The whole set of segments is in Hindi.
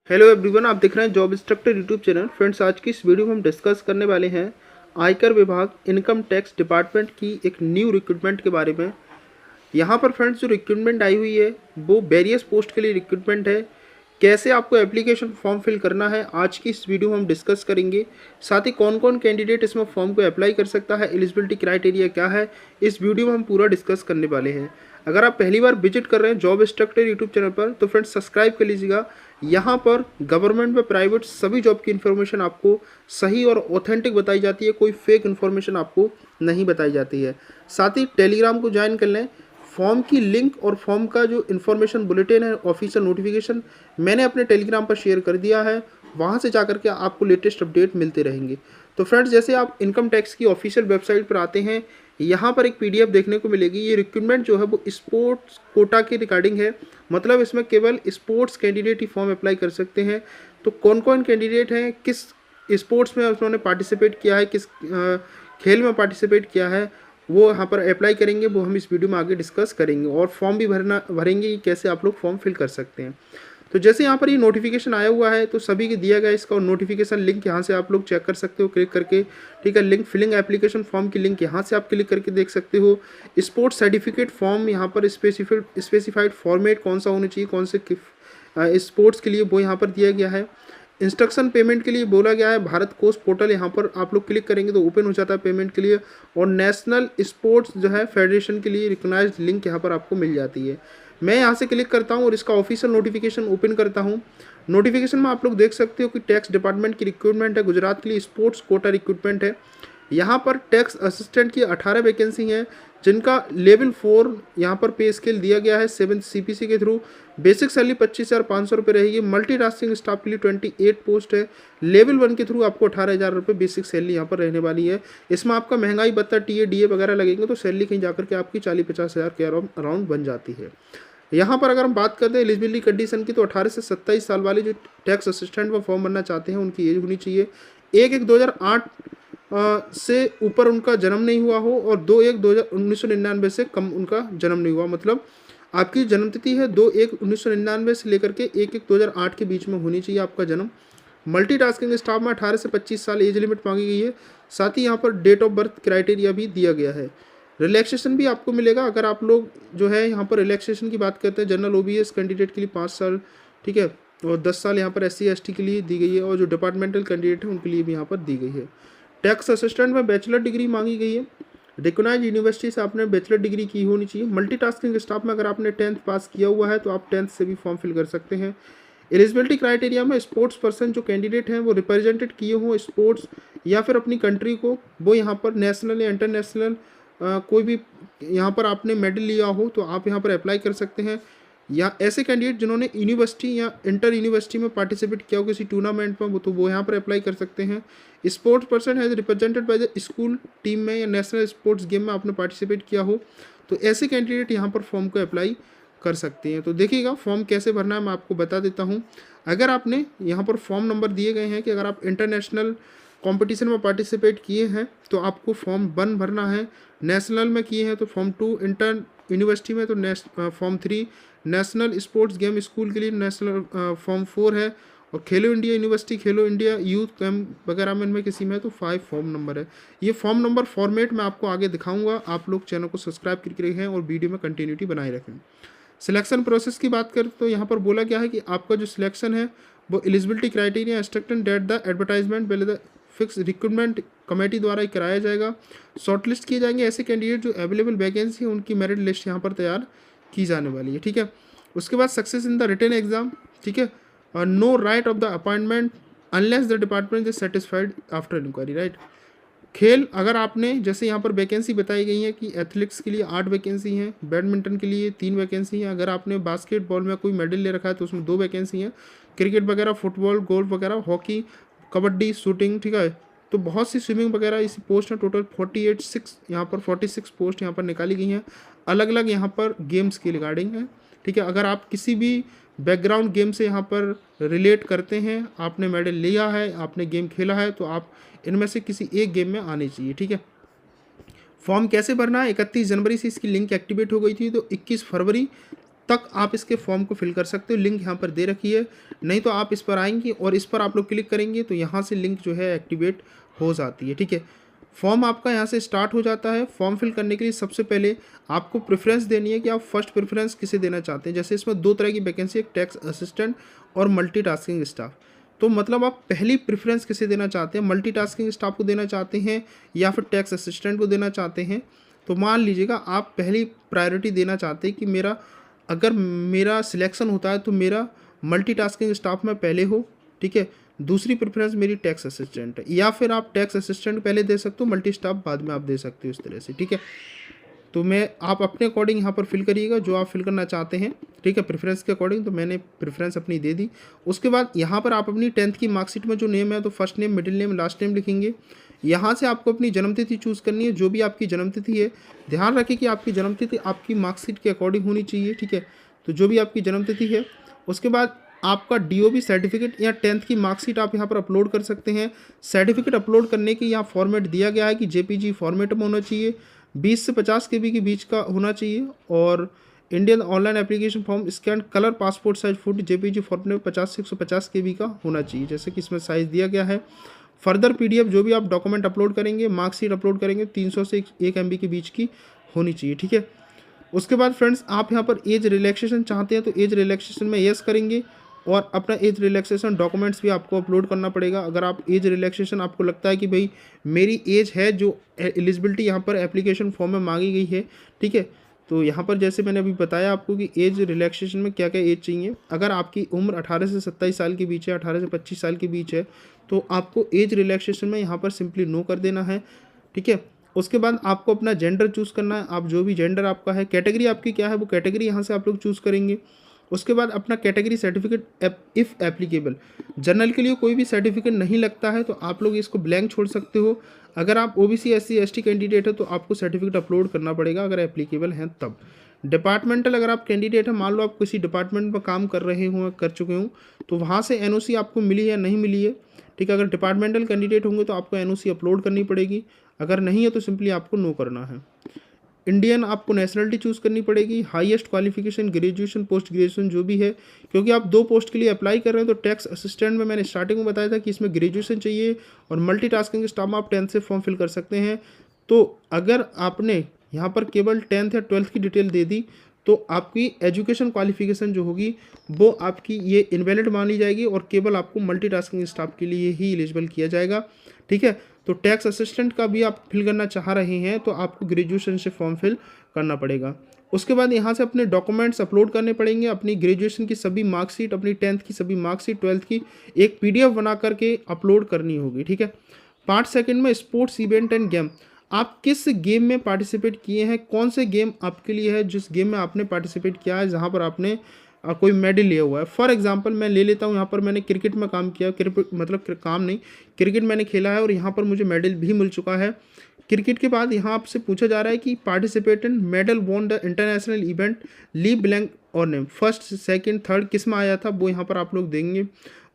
हेलो एवरीवन, आप देख रहे हैं job instructor YouTube channel. Friends, आज की इस वीडियो में हम डिस्कस करने वाले हैं आयकर विभाग इनकम टैक्स डिपार्टमेंट की एक न्यू रिक्रूटमेंट के बारे में। यहाँ पर फ्रेंड्स जो रिक्रूटमेंट आई हुई है वो वेरियस पोस्ट के लिए रिक्रूटमेंट है। कैसे आपको एप्लीकेशन फॉर्म फिल करना है आज की इस वीडियो में हम डिस्कस करेंगे। साथ ही कौन कौन कैंडिडेट इसमें फॉर्म को अप्लाई कर सकता है, एलिजिबिलिटी क्राइटेरिया क्या है, इस वीडियो में हम पूरा डिस्कस करने वाले हैं। अगर आप पहली बार विजिट कर रहे हैं जॉब इंस्ट्रक्टर यूट्यूब चैनल पर तो फ्रेंड्स सब्सक्राइब कर लीजिएगा। यहाँ पर गवर्नमेंट व प्राइवेट सभी जॉब की इन्फॉर्मेशन आपको सही और ऑथेंटिक बताई जाती है, कोई फेक इन्फॉर्मेशन आपको नहीं बताई जाती है। साथ ही टेलीग्राम को ज्वाइन कर लें। फॉर्म की लिंक और फॉर्म का जो इन्फॉर्मेशन बुलेटिन है, ऑफिशियल नोटिफिकेशन मैंने अपने टेलीग्राम पर शेयर कर दिया है। वहाँ से जाकर के आपको लेटेस्ट अपडेट मिलते रहेंगे। तो फ्रेंड्स, जैसे आप इनकम टैक्स की ऑफिशियल वेबसाइट पर आते हैं, यहाँ पर एक पीडीएफ देखने को मिलेगी। ये रिक्रूटमेंट जो है वो स्पोर्ट्स कोटा के रिगार्डिंग है, मतलब इसमें केवल स्पोर्ट्स कैंडिडेट ही फॉर्म अप्लाई कर सकते हैं। तो कौन कौन कैंडिडेट हैं, किस स्पोर्ट्स में उन्होंने पार्टिसिपेट किया है, किस खेल में पार्टिसिपेट किया है, वो यहाँ पर अप्लाई करेंगे, वो हम इस वीडियो में आगे डिस्कस करेंगे। और फॉर्म भी भरेंगे कि कैसे आप लोग फॉर्म फिल कर सकते हैं। तो जैसे यहाँ पर ये नोटिफिकेशन आया हुआ है तो सभी के दिया गया इसका नोटिफिकेशन लिंक यहाँ से आप लोग चेक कर सकते हो क्लिक करके। ठीक है, लिंक फिलिंग एप्लीकेशन फॉर्म की लिंक यहाँ से आप क्लिक करके देख सकते हो। स्पोर्ट्स सर्टिफिकेट फॉर्म यहाँ पर स्पेसिफाइड फॉर्मेट कौन सा होना चाहिए, कौन से स्पोर्ट्स के लिए, वो यहाँ पर दिया गया है। इंस्ट्रक्शन पेमेंट के लिए बोला गया है भारत कोष पोर्टल, यहाँ पर आप लोग क्लिक करेंगे तो ओपन हो जाता है पेमेंट के लिए। और नेशनल स्पोर्ट्स जो है फेडरेशन के लिए रिकॉग्नाइज्ड लिंक यहाँ पर आपको मिल जाती है। मैं यहाँ से क्लिक करता हूँ और इसका ऑफिशियल नोटिफिकेशन ओपन करता हूँ। नोटिफिकेशन में आप लोग देख सकते हो कि टैक्स डिपार्टमेंट की रिक्रूटमेंट है, गुजरात के लिए स्पोर्ट्स कोटा रिक्रूटमेंट है। यहाँ पर टैक्स असिस्टेंट की 18 वैकेंसी हैं, जिनका लेवल 4 यहाँ पर पे स्केल दिया गया है 7 सीपीसी के थ्रू। बेसिक सैलरी 25,500 रुपये रहेगी। मल्टीटास्किंग स्टाफ के लिए 28 पोस्ट है। लेवल 1 के थ्रू आपको 18,000 रुपये बेसिक सैलरी यहाँ पर रहने वाली है। इसमें आपका महंगाई भत्ता, टीए डीए वगैरह लगेंगे तो सैलरी कहीं जाकर के आपकी 40-50 हज़ार के अराउंड बन जाती है। यहाँ पर अगर हम बात करते हैं एलिजिबिलिटी कंडीशन की तो 18 से 27 साल वाले जो टैक्स असिस्टेंट में फॉर्म भरना चाहते हैं उनकी एज होनी चाहिए 1/1/2008 से ऊपर उनका जन्म नहीं हुआ हो और 2/1/1999 से कम उनका जन्म नहीं हुआ। मतलब आपकी जन्म तिथि है 2/1/1999 से लेकर के 1/1/2008 के बीच में होनी चाहिए आपका जन्म। मल्टीटास्किंग स्टाफ में 18 से 25 साल एज लिमिट मांगी गई है। साथ ही यहाँ पर डेट ऑफ बर्थ क्राइटेरिया भी दिया गया है। रिलैक्सेशन भी आपको मिलेगा अगर आप लोग जो है यहाँ पर रिलैक्सेशन की बात करते हैं। जनरल ओबीएस कैंडिडेट के लिए 5 साल, ठीक है, और 10 साल यहाँ पर एससी एसटी के लिए दी गई है। और जो डिपार्टमेंटल कैंडिडेट है उनके लिए भी यहाँ पर दी गई है। टैक्स असिस्टेंट में बैचलर डिग्री मांगी गई है। रिकॉग्नाइज यूनिवर्सिटी से आपने बैचलर डिग्री की होनी चाहिए। मल्टीटास्किंग स्टाफ में अगर आपने 10th पास किया हुआ है तो आप 10th से भी फॉर्म फिल कर सकते हैं। एलिजिबिलिटी क्राइटेरिया में स्पोर्ट्स पर्सन जो कैंडिडेट हैं वो रिप्रेजेंटेड किए हों स्पोर्ट्स या फिर अपनी कंट्री को, वो यहाँ पर नेशनल या इंटरनेशनल कोई भी यहाँ पर आपने मेडल लिया हो तो आप यहाँ पर अप्लाई कर सकते हैं। या ऐसे कैंडिडेट जिन्होंने यूनिवर्सिटी या इंटर यूनिवर्सिटी में पार्टिसिपेट किया हो किसी टूर्नामेंट में, वो यहाँ पर अप्लाई कर सकते हैं। Sports person has represented by the school team में या नेशनल स्पोर्ट्स गेम में आपने पार्टिसिपेट किया हो तो ऐसे कैंडिडेट यहाँ पर फॉर्म को अप्लाई कर सकते हैं। तो देखिएगा फॉर्म कैसे भरना है मैं आपको बता देता हूँ। अगर आपने यहाँ पर फॉर्म नंबर दिए गए हैं कि अगर आप इंटरनेशनल कंपटीशन में पार्टिसिपेट किए हैं तो आपको फॉर्म 1 भरना है। नेशनल में किए हैं तो फॉर्म 2, इंटर यूनिवर्सिटी में तो form 3, national sports game school के लिए नेशनल फॉर्म 4 है। और खेलो इंडिया यूनिवर्सिटी, खेलो इंडिया यूथ कैम्प वगैरह में इनमें किसी में तो 5 फॉर्म नंबर है। ये फॉर्म नंबर फॉर्मेट मैं आपको आगे दिखाऊंगा। आप लोग चैनल को सब्सक्राइब करके रखें और वीडियो में कंटिन्यूटी बनाए रखें। सिलेक्शन प्रोसेस की बात करें तो यहाँ पर बोला गया है कि आपका जो सिलेक्शन है वो eligibility criteria instructed date the advertisement पहले द फिक्स रिक्रूटमेंट कमेटी द्वारा ही कराया जाएगा। शॉर्टलिस्ट किए जाएंगे ऐसे कैंडिडेट जो अवेलेबल वैकेंसी है उनकी मेरिट लिस्ट यहाँ पर तैयार की जाने वाली है। ठीक है, उसके बाद success in the written exam, ठीक है, और no right of the appointment unless the department is satisfied after inquiry, right. खेल अगर आपने जैसे यहाँ पर वैकेंसी बताई गई है कि एथलेटिक्स के लिए 8 वैकेंसी हैं, बैडमिंटन के लिए 3 वैकेंसी हैं। अगर आपने बास्केटबॉल में कोई मेडल ले रखा है तो उसमें 2 वैकेंसी हैं। क्रिकेट वगैरह, फुटबॉल, गोल्फ वगैरह, हॉकी, कबड्डी, शूटिंग, ठीक है, तो बहुत सी स्विमिंग वगैरह इस पोस्ट हैं। टोटल 46 पोस्ट यहाँ पर निकाली गई हैं, अलग अलग यहाँ पर गेम्स की रिगार्डिंग है। ठीक है, अगर आप किसी भी बैकग्राउंड गेम से यहाँ पर रिलेट करते हैं, आपने मेडल लिया है, आपने गेम खेला है, तो आप इनमें से किसी एक गेम में आने चाहिए। ठीक है, फॉर्म कैसे भरना है, 31 जनवरी से इसकी लिंक एक्टिवेट हो गई थी तो 21 फरवरी तक आप इसके फॉर्म को फिल कर सकते हो। लिंक यहाँ पर दे रखी है, नहीं तो आप इस पर आएंगे और इस पर आप लोग क्लिक करेंगे तो यहाँ से लिंक जो है एक्टिवेट हो जाती है। ठीक है, फॉर्म आपका यहाँ से स्टार्ट हो जाता है। फॉर्म फिल करने के लिए सबसे पहले आपको प्रेफरेंस देनी है कि आप फर्स्ट प्रेफरेंस किसे देना चाहते हैं। जैसे इसमें 2 तरह की वैकेंसी, एक टैक्स असिस्टेंट और मल्टीटास्किंग स्टाफ। तो मतलब आप पहली प्रेफरेंस किसे देना चाहते हैं, मल्टीटास्किंग स्टाफ को देना चाहते हैं या फिर टैक्स असिस्टेंट को देना चाहते हैं। तो मान लीजिएगा आप पहली प्रायोरिटी देना चाहते हैं कि मेरा अगर मेरा सिलेक्शन होता है तो मेरा मल्टीटास्किंग स्टाफ में पहले हो। ठीक है, दूसरी प्रेफरेंस मेरी टैक्स असिस्टेंट है, या फिर आप टैक्स असिस्टेंट पहले दे सकते हो, मल्टी स्टाफ बाद में आप दे सकते हो, इस तरह से। ठीक है, तो आप अपने अकॉर्डिंग यहाँ पर फिल करिएगा जो आप फिल करना चाहते हैं। ठीक है, प्रेफरेंस के अकॉर्डिंग, तो मैंने प्रेफरेंस अपनी दे दी। उसके बाद यहाँ पर आप अपनी 10th की मार्कशीट में जो नेम है तो first name, middle name, last name लिखेंगे। यहाँ से आपको अपनी जन्मतिथि चूज़ करनी है, जो भी आपकी जन्मतिथि है। ध्यान रखें कि आपकी जन्मतिथि आपकी मार्कशीट के अकॉर्डिंग होनी चाहिए। ठीक है, तो जो भी आपकी जन्मतिथि है। उसके बाद आपका DOB सर्टिफिकेट या 10th की मार्कशीट आप यहाँ पर अपलोड कर सकते हैं। सर्टिफिकेट अपलोड करने के यहाँ फॉर्मेट दिया गया है कि JPG फॉर्मेट में होना चाहिए, 20 से 50 KB के बीच का होना चाहिए, और Indian online application form scan colour passport size photo JPG format में 50 से 150 KB का होना चाहिए, जैसे कि इसमें साइज़ दिया गया है। फर्दर PDF जो भी आप डॉक्यूमेंट अपलोड करेंगे, मार्कशीट अपलोड करेंगे, 300 से 1 MB के बीच की होनी चाहिए। ठीक है, उसके बाद फ्रेंड्स आप यहाँ पर एज रिलैक्सेशन चाहते हैं तो एज रिलैक्सेशन में येस करेंगे, और अपना एज रिलैक्सेशन डॉक्यूमेंट्स भी आपको अपलोड करना पड़ेगा। अगर आप एज रिलैक्सेशन आपको लगता है कि भाई मेरी एज है जो एलिजिबिलिटी यहाँ पर एप्लीकेशन फॉर्म में मांगी गई है, ठीक है, तो यहाँ पर जैसे मैंने अभी बताया आपको कि एज रिलैक्सेशन में क्या क्या एज चाहिए। अगर आपकी उम्र 18 से 27 साल के बीच है, 18 से 25 साल के बीच है, तो आपको एज रिलैक्सेशन में यहाँ पर सिंपली नो कर देना है। ठीक है, उसके बाद आपको अपना जेंडर चूज़ करना है। आप जो भी जेंडर आपका है, कैटेगरी आपकी क्या है वो कैटेगरी यहाँ से आप लोग चूज़ करेंगे। उसके बाद अपना category certificate if applicable, general के लिए कोई भी सर्टिफिकेट नहीं लगता है तो आप लोग इसको ब्लैंक छोड़ सकते हो। अगर आप OBC SC ST कैंडिडेट है तो आपको सर्टिफिकेट अपलोड करना पड़ेगा अगर एप्लीकेबल हैं तब। डिपार्टमेंटल अगर आप कैंडिडेट हैं, मान लो आप किसी डिपार्टमेंट में काम कर रहे हों, कर चुके हों, तो वहाँ से NOC आपको मिली या नहीं मिली है। ठीक है, अगर डिपार्टमेंटल कैंडिडेट होंगे तो आपको NOC अपलोड करनी पड़ेगी, अगर नहीं है तो सिंपली आपको नो करना है। इंडियन आपको नेशनलिटी चूज़ करनी पड़ेगी। Highest qualification graduation, post graduation जो भी है, क्योंकि आप 2 पोस्ट के लिए अप्लाई कर रहे हैं। तो टैक्स असिस्टेंट में मैंने स्टार्टिंग में बताया था कि इसमें ग्रेजुएशन चाहिए, और मल्टीटास्किंग स्टाफ में आप 10th से फॉर्म फिल कर सकते हैं। तो अगर आपने यहाँ पर केवल 10th या 12th की डिटेल दे दी तो आपकी एजुकेशन क्वालिफिकेशन जो होगी वो आपकी ये इनवैलिड मान ली जाएगी, और केवल आपको मल्टीटास्किंग स्टाफ के लिए ही एलिजिबल किया जाएगा। ठीक है, तो टैक्स असिस्टेंट का भी आप फिल करना चाह रहे हैं तो आपको ग्रेजुएशन से फॉर्म फिल करना पड़ेगा। उसके बाद यहाँ से अपने डॉक्यूमेंट्स अपलोड करने पड़ेंगे, अपनी ग्रेजुएशन की सभी मार्कशीट, अपनी 10th की सभी मार्कशीट, 12th की एक PDF बना करके अपलोड करनी होगी। ठीक है, 5 सेकंड में स्पोर्ट्स इवेंट एंड गेम, आप किस गेम में पार्टिसिपेट किए हैं, कौन से गेम आपके लिए है जिस गेम में आपने पार्टिसिपेट किया है, जहाँ पर आपने कोई मेडल लिया हुआ है। फॉर एग्जांपल मैं ले लेता हूँ, यहाँ पर मैंने क्रिकेट में काम किया, क्रिकेट मतलब काम नहीं, क्रिकेट मैंने खेला है और यहाँ पर मुझे मेडल भी मिल चुका है। क्रिकेट के बाद यहाँ आपसे पूछा जा रहा है कि participate in medal won the international event, leave blank और नेम, फर्स्ट सेकंड थर्ड किस में आया था वो यहाँ पर आप लोग देंगे।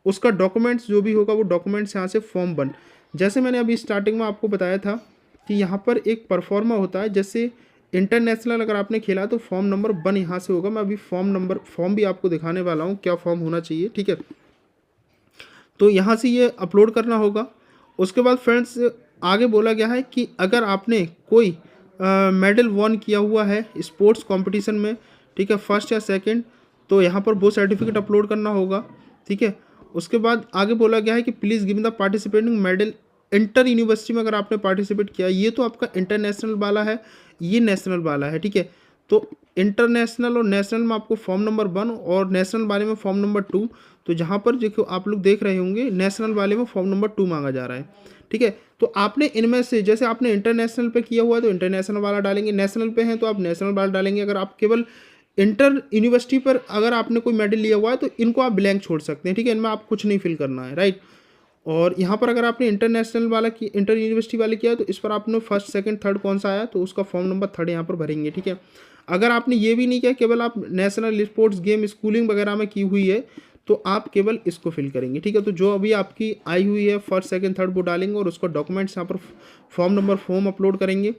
उसका डॉक्यूमेंट्स जो भी होगा वो डॉक्यूमेंट्स यहाँ से फॉर्म 1, जैसे मैंने अभी स्टार्टिंग में आपको बताया था कि यहाँ पर एक परफॉर्मा होता है, जैसे इंटरनेशनल अगर आपने खेला तो फॉर्म नंबर 1 यहाँ से होगा। मैं अभी फॉर्म भी आपको दिखाने वाला हूँ क्या फॉर्म होना चाहिए। ठीक है, तो यहाँ से ये अपलोड करना होगा। उसके बाद फ्रेंड्स आगे बोला गया है कि अगर आपने कोई मेडल वॉन किया हुआ है स्पोर्ट्स कंपटीशन में, ठीक है, फर्स्ट या सेकंड, तो यहाँ पर वो सर्टिफिकेट अपलोड करना होगा। ठीक है, उसके बाद आगे बोला गया है कि please give the participating medal inter university में अगर आपने पार्टिसिपेट किया, ये तो आपका इंटरनेशनल वाला है, ये नेशनल वाला है। ठीक है, तो इंटरनेशनल और नेशनल में आपको फॉर्म नंबर 1 और नेशनल वाले में फॉर्म नंबर 2, तो जहाँ पर देखो आप लोग देख रहे होंगे नेशनल वाले में फॉर्म नंबर 2 मांगा जा रहा है। ठीक है, तो आपने इनमें से जैसे आपने इंटरनेशनल पे किया हुआ है तो इंटरनेशनल वाला डालेंगे, नेशनल पे हैं तो आप नेशनल वाला डालेंगे। अगर आप केवल इंटर यूनिवर्सिटी पर अगर आपने कोई मेडल लिया हुआ है तो इनको आप ब्लैंक छोड़ सकते हैं। ठीक है, इनमें आप कुछ नहीं फिल करना है, राइट। और यहाँ पर अगर आपने इंटरनेशनल वाला की इंटर यूनिवर्सिटी वाले किया तो इस पर आपने फर्स्ट सेकंड थर्ड कौन सा आया तो उसका फॉर्म नंबर 3 यहाँ पर भरेंगे। ठीक है, अगर आपने ये भी नहीं किया, केवल आप नेशनल स्पोर्ट्स गेम स्कूलिंग वगैरह में की हुई है तो आप केवल इसको फिल करेंगे। ठीक है, तो जो अभी आपकी आई हुई है फर्स्ट सेकंड थर्ड वो डालेंगे और उसको डॉक्यूमेंट्स यहाँ पर फॉर्म अपलोड करेंगे।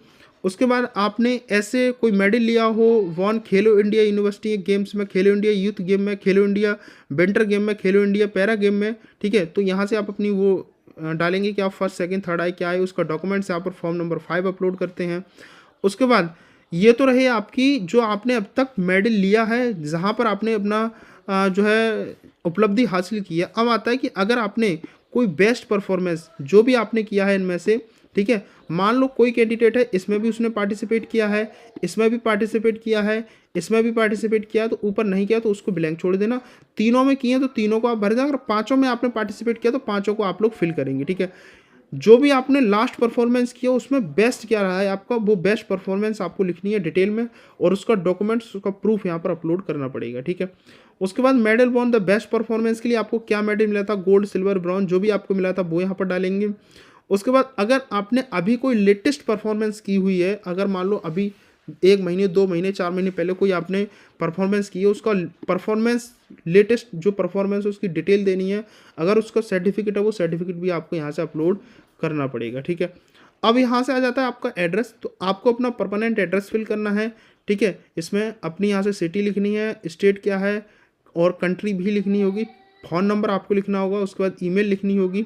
उसके बाद आपने ऐसे कोई मेडल लिया हो, वन खेलो इंडिया यूनिवर्सिटी गेम्स में, खेलो इंडिया यूथ गेम में, खेलो इंडिया विंटर गेम में, खेलो इंडिया पैरा गेम में, ठीक है। तो यहाँ से आप अपनी वो डालेंगे कि आप फर्स्ट सेकंड थर्ड आए क्या है, उसका डॉक्यूमेंट्स यहाँ पर फॉर्म नंबर 5 अपलोड करते हैं। उसके बाद ये तो रहे आपकी जो आपने अब तक मेडल लिया है, जहाँ पर आपने अपना जो है उपलब्धि हासिल की है। अब आता है कि अगर आपने कोई बेस्ट परफॉर्मेंस जो भी आपने किया है इनमें से, ठीक है, मान लो कोई कैंडिडेट है, इसमें भी उसने पार्टिसिपेट किया है, इसमें भी पार्टिसिपेट किया है, इसमें भी पार्टिसिपेट किया, तो ऊपर नहीं किया तो उसको ब्लैंक छोड़ देना। तीनों में किए तो तीनों को आप भर देना। अगर पांचों में आपने पार्टिसिपेट किया तो पांचों को आप लोग फिल करेंगे, ठीक है। जो भी आपने लास्ट परफॉर्मेंस किया उसमें बेस्ट क्या रहा है आपका, वो बेस्ट परफॉर्मेंस आपको लिखनी है डिटेल में, और उसका डॉक्यूमेंट्स, उसका प्रूफ यहाँ पर अपलोड करना पड़ेगा, ठीक है। उसके बाद medal won the best performance के लिए आपको क्या मेडल मिला था, गोल्ड सिल्वर ब्रॉन्ज, जो भी आपको मिला था वो यहाँ पर डालेंगे। उसके बाद अगर आपने अभी कोई लेटेस्ट परफॉर्मेंस की हुई है, अगर मान लो अभी 1 महीने 2 महीने 4 महीने पहले कोई आपने परफॉर्मेंस की है, उसका परफॉर्मेंस लेटेस्ट जो परफॉर्मेंस है उसकी डिटेल देनी है। अगर उसका सर्टिफिकेट है वो सर्टिफिकेट भी आपको यहाँ से अपलोड करना पड़ेगा, ठीक है। अब यहाँ से आ जाता है आपका एड्रेस, तो आपको अपना परमानेंट एड्रेस फिल करना है, ठीक है। इसमें अपनी यहाँ से सिटी लिखनी है, स्टेट क्या है और कंट्री भी लिखनी होगी, फ़ोन नंबर आपको लिखना होगा, उसके बाद ईमेल लिखनी होगी,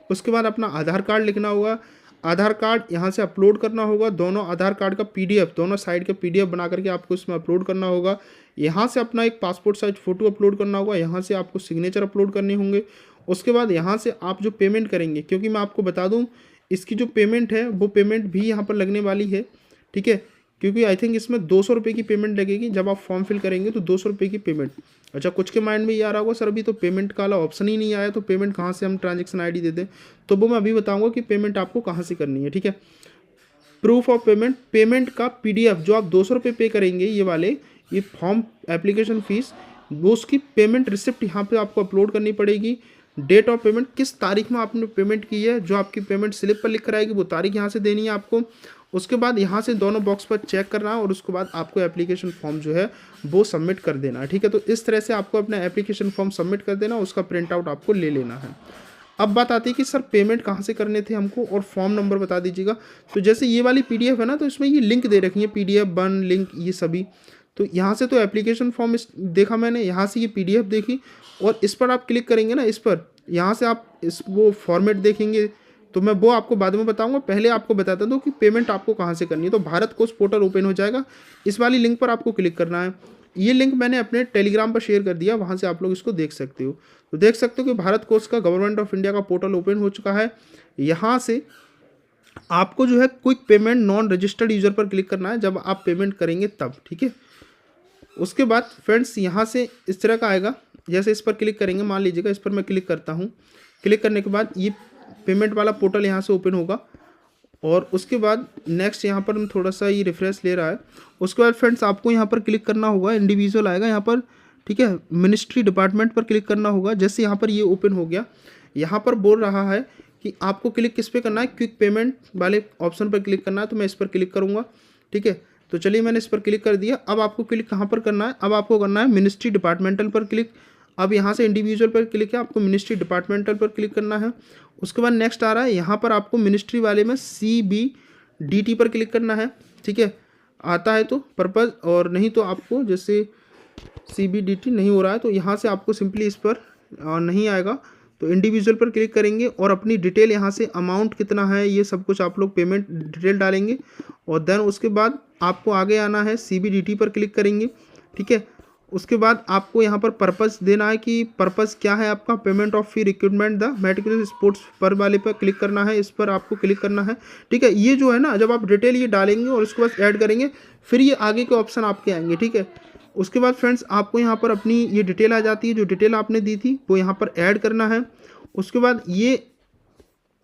उसके बाद अपना आधार कार्ड लिखना होगा। आधार कार्ड यहाँ से अपलोड करना होगा, दोनों आधार कार्ड का पीडीएफ, दोनों साइड का पीडीएफ बना करके आपको इसमें अपलोड करना होगा। यहाँ से अपना एक पासपोर्ट साइज फ़ोटो अपलोड करना होगा, यहाँ से आपको सिग्नेचर अपलोड करने होंगे। उसके बाद यहाँ से आप जो पेमेंट करेंगे, क्योंकि मैं आपको बता दूँ इसकी जो पेमेंट है वो पेमेंट भी यहाँ पर लगने वाली है, ठीक है, क्योंकि आई थिंक इसमें 200 रुपये की पेमेंट लगेगी। जब आप फॉर्म फिल करेंगे तो 200 रुपये की पेमेंट। अच्छा, कुछ के माइंड में ये आ रहा होगा सर अभी तो पेमेंट का वाला ऑप्शन ही नहीं आया, तो पेमेंट कहाँ से हम ट्रांजेक्शन आईडी दे दें, तो वो मैं अभी बताऊंगा कि पेमेंट आपको कहाँ से करनी है, ठीक है। प्रूफ ऑफ पेमेंट, पेमेंट का पीडीएफ जो आप 200 रुपये पे करेंगे, ये वाले ये फॉर्म एप्लीकेशन फ़ीस, वो उसकी पेमेंट रिसिप्ट यहाँ पे आपको अपलोड करनी पड़ेगी। डेट ऑफ पेमेंट, किस तारीख में आपने पेमेंट की है, जो आपकी पेमेंट स्लिप पर लिख कर आएगी वो तारीख यहाँ से देनी है आपको। उसके बाद यहाँ से दोनों बॉक्स पर चेक करना है और उसके बाद आपको एप्लीकेशन फॉर्म जो है वो सबमिट कर देना है, ठीक है। तो इस तरह से आपको अपना एप्लीकेशन फॉर्म सबमिट कर देना, उसका प्रिंट आउट आपको ले लेना है। अब बात आती है कि सर पेमेंट कहाँ से करने थे हमको और फॉर्म नंबर बता दीजिएगा। तो जैसे ये वाली पीडीएफ है ना, तो इसमें ये लिंक दे रखी है, पीडीएफ 1 लिंक, ये सभी। तो यहाँ से तो एप्लीकेशन फॉर्म देखा मैंने, यहाँ से ये पीडीएफ देखी और इस पर आप क्लिक करेंगे ना, इस पर, यहाँ से आप इस वो फॉर्मेट देखेंगे, तो मैं वो आपको बाद में बताऊंगा। पहले आपको बताता दूँ कि पेमेंट आपको कहाँ से करनी है। तो भारत कोष पोर्टल ओपन हो जाएगा, इस वाली लिंक पर आपको क्लिक करना है। ये लिंक मैंने अपने टेलीग्राम पर शेयर कर दिया, वहाँ से आप लोग इसको देख सकते हो। तो देख सकते हो कि भारत कोष का गवर्नमेंट ऑफ इंडिया का पोर्टल ओपन हो चुका है। यहाँ से आपको जो है quick payment non registered user पर क्लिक करना है, जब आप पेमेंट करेंगे तब, ठीक है। उसके बाद फ्रेंड्स यहाँ से इस तरह का आएगा, जैसे इस पर क्लिक करेंगे, मान लीजिएगा इस पर मैं क्लिक करता हूँ। क्लिक करने के बाद ये पेमेंट वाला पोर्टल यहाँ से ओपन होगा और उसके बाद नेक्स्ट यहाँ पर थोड़ा सा ये रिफ्रेश ले रहा है। उसके बाद फ्रेंड्स आपको यहाँ पर क्लिक करना होगा, इंडिविजुअल आएगा यहाँ पर, ठीक है, मिनिस्ट्री डिपार्टमेंट पर क्लिक करना होगा। जैसे यहाँ पर ये ओपन हो गया, यहाँ पर बोल रहा है कि आपको क्लिक किस पे करना है, क्विक पेमेंट वाले ऑप्शन पर क्लिक करना है। तो मैं इस पर क्लिक करूँगा, ठीक है। तो चलिए मैंने इस पर क्लिक कर दिया। अब आपको क्लिक कहाँ पर करना है, अब आपको करना है मिनिस्ट्री डिपार्टमेंटल पर क्लिक। अब यहाँ से इंडिविजुअल पर क्लिक है, आपको मिनिस्ट्री डिपार्टमेंटल पर क्लिक करना है। उसके बाद नेक्स्ट आ रहा है, यहाँ पर आपको मिनिस्ट्री वाले में CBDT पर क्लिक करना है, ठीक है। आता है तो पर्पज़, और नहीं तो आपको जैसे CBDT नहीं हो रहा है तो यहाँ से आपको सिंपली इस पर नहीं आएगा तो इंडिविजुअल पर क्लिक करेंगे और अपनी डिटेल यहाँ से अमाउंट कितना है ये सब कुछ आप लोग पेमेंट डिटेल डालेंगे। और देन उसके बाद आपको आगे आना है, CBDT पर क्लिक करेंगे, ठीक है। उसके बाद आपको यहाँ पर पर्पस देना है कि पर्पस क्या है आपका, payment of fee recruitment the medical sports पर वाले पर क्लिक करना है, इस पर आपको क्लिक करना है, ठीक है। ये जो है ना, जब आप डिटेल ये डालेंगे और उसके बाद ऐड करेंगे, फिर ये आगे के ऑप्शन आपके आएंगे, ठीक है। उसके बाद फ्रेंड्स आपको यहाँ पर अपनी ये डिटेल आ जाती है, जो डिटेल आपने दी थी वो यहाँ पर ऐड करना है। उसके बाद ये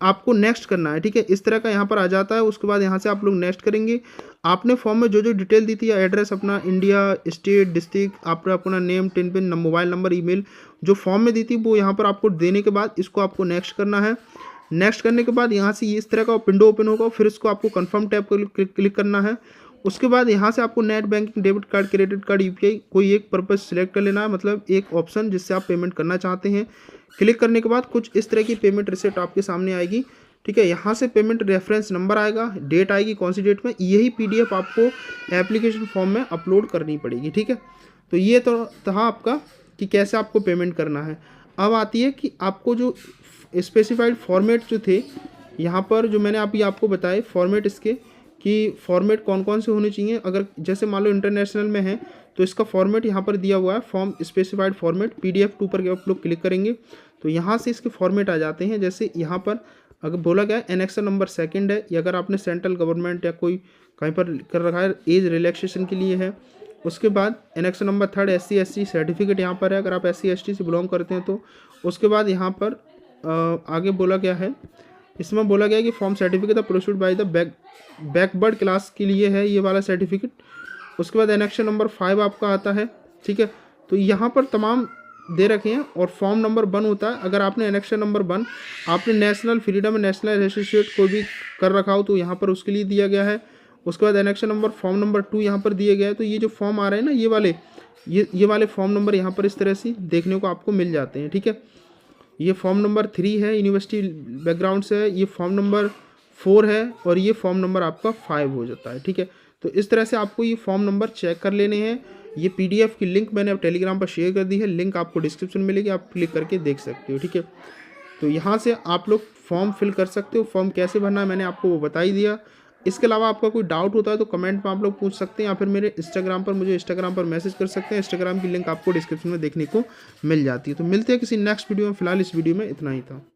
आपको नेक्स्ट करना है, ठीक है, इस तरह का यहाँ पर आ जाता है। उसके बाद यहाँ से आप लोग नेक्स्ट करेंगे। आपने फॉर्म में जो जो डिटेल दी थी, एड्रेस अपना, इंडिया, स्टेट, डिस्ट्रिक्ट, आपका अपना name, tin pin, mobile number, email, जो फॉर्म में दी थी वो यहाँ पर आपको देने के बाद इसको आपको नेक्स्ट करना है। नेक्स्ट करने के बाद यहाँ से इस तरह का विंडो ओपन होगा, फिर इसको आपको कन्फर्म टैब पर क्लिक करना है। उसके बाद यहाँ से आपको net banking, debit card, credit card, UPI कोई एक पर्पज़ सिलेक्ट कर लेना है, मतलब एक ऑप्शन जिससे आप पेमेंट करना चाहते हैं। क्लिक करने के बाद कुछ इस तरह की पेमेंट रिसिप्ट आपके सामने आएगी, ठीक है। यहाँ से पेमेंट रेफरेंस नंबर आएगा, डेट आएगी कौन सी डेट में, यही PDF आपको एप्लीकेशन फॉर्म में अपलोड करनी पड़ेगी। ठीक है। तो ये तो था आपका कि कैसे आपको पेमेंट करना है। अब आती है कि आपको जो स्पेसिफाइड फॉर्मेट जो थे यहाँ पर, जो मैंने अभी आपको बताए फॉर्मेट इसके, कि फॉर्मेट कौन कौन से होने चाहिए। अगर जैसे मान लो इंटरनेशनल में है तो इसका फॉर्मेट यहाँ पर दिया हुआ है, फॉर्म स्पेसिफाइड फॉर्मेट PDF 2 पर आप लोग क्लिक करेंगे तो यहाँ से इसके फॉर्मेट आ जाते हैं। जैसे यहाँ पर अगर बोला गया एनेक्सर नंबर 2 है, या अगर आपने सेंट्रल गवर्नमेंट या कोई कहीं पर कर रखा है एज रिलैक्सेशन के लिए है। उसके बाद एनेक्सर नंबर 3 SC/ST सर्टिफिकेट यहाँ पर है, अगर आप SC/ST से बिलोंग करते हैं तो। उसके बाद यहाँ पर आगे बोला गया है, इसमें बोला गया है कि form certificate the proceed by the backward class के लिए है ये वाला सर्टिफिकेट। उसके बाद एनेक्शन नंबर 5 आपका आता है। ठीक है। तो यहाँ पर तमाम दे रखे हैं और फॉर्म नंबर 1 होता है। अगर आपने एनेक्शन नंबर 1 आपने नेशनल फ्रीडम नेशनल एसोसिएट को भी कर रखा हो तो यहाँ पर उसके लिए दिया गया है। उसके बाद एनेक्शन नंबर फॉर्म नंबर 2 यहाँ पर दिए गया है। तो ये जो फॉर्म आ रहे हैं ना, ये वाले फॉर्म नंबर यहाँ पर इस तरह से देखने को आपको मिल जाते हैं। ठीक है। ये फॉर्म नंबर 3 है, यूनिवर्सिटी बैकग्राउंड से है। ये फॉर्म नंबर 4 है और ये फॉर्म नंबर आपका 5 हो जाता है। ठीक है। तो इस तरह से आपको ये फॉर्म नंबर चेक कर लेने हैं। ये PDF की लिंक मैंने अब टेलीग्राम पर शेयर कर दी है, लिंक आपको डिस्क्रिप्शन में मिलेगी, आप क्लिक करके देख सकते हो। ठीक है। तो यहाँ से आप लोग फॉर्म फिल कर सकते हो। फॉर्म कैसे भरना है मैंने आपको वो बता ही दिया। इसके अलावा आपका कोई डाउट होता है तो कमेंट में आप लोग पूछ सकते हैं, या फिर मेरे इंस्टाग्राम पर मुझे इंस्टाग्राम पर मैसेज कर सकते हैं। इंस्टाग्राम की लिंक आपको डिस्क्रिप्शन में देखने को मिल जाती है। तो मिलते हैं किसी नेक्स्ट वीडियो में। फिलहाल इस वीडियो में इतना ही था।